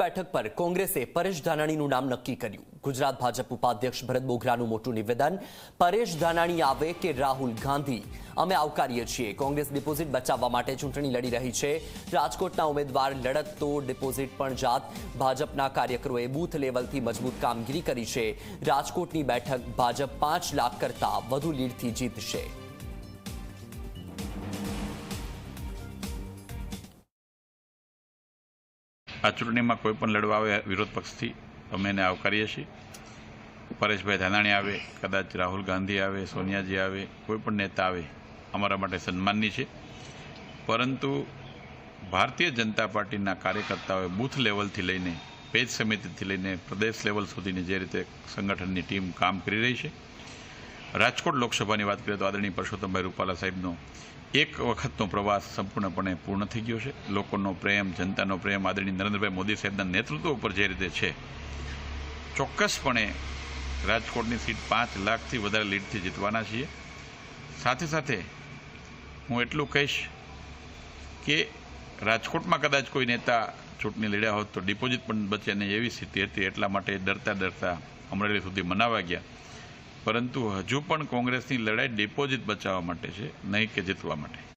બેઠક પર કોંગ્રેસે પરેશ ધાનાણીનું નામ નક્કી કર્યું। ગુજરાત ભાજપ ઉપાધ્યક્ષ ભરત બોઘરાનું મોટું નિવેદન, પરેશ ધાનાણી આવે કે રાહુલ ગાંધી, અમે આવકારીએ છીએ। કોંગ્રેસ ડિપોઝિટ બચાવવા માટે ચૂંટણી લડી રહી છે। રાજકોટના ઉમેદવાર લડત તો ડિપોઝિટ પણ જાત। ભાજપના કાર્યકરોએ બૂથ લેવલથી મજબૂત કામગીરી કરી છે। રાજકોટની બેઠક ભાજપ 5 લાખ કરતા વધુ લીડથી જીતશે। આ ચૂંટણીમાં કોઈ પણ લડવા આવે વિરોધ પક્ષથી અમે એને આવકારીએ છીએ। પરેશભાઈ ધાનાણી આવે, કદાચ રાહુલ ગાંધી આવે, સોનિયાજી આવે, કોઈ પણ નેતા આવે, અમારા માટે સન્માનની છે। પરંતુ ભારતીય જનતા પાર્ટીના કાર્યકર્તાઓએ બૂથ લેવલથી લઈને પેજ સમિતિથી લઈને પ્રદેશ લેવલ સુધીની જે રીતે સંગઠનની ટીમ કામ કરી રહી છે। રાજકોટ લોકસભાની વાત કરીએ તો આદરણીય પરસોત્તમભાઈ રૂપાલા સાહેબનો એક વખતનો પ્રવાસ સંપૂર્ણપણે પૂર્ણ થઈ ગયો છે। લોકોનો પ્રેમ, જનતાનો પ્રેમ આદરણીય નરેન્દ્રભાઈ મોદી સાહેબના નેતૃત્વ ઉપર જે રીતે છે, ચોક્કસપણે રાજકોટની સીટ 5 લાખથી વધારે લીડથી જીતવાના છીએ। સાથે સાથે હું એટલું કહીશ કે રાજકોટમાં કદાચ કોઈ નેતા ચૂંટણી લડ્યા હોત તો ડિપોઝિટ પણ બચે નહીં એવી સ્થિતિ હતી। એટલા માટે ડરતા અમરેલી સુધી મનાવા ગયા। પરંતુ હજુ પણ કોંગ્રેસની લડાઈ ડિપોઝિટ બચાવવા માટે છે, નહીં કે જીતવા માટે।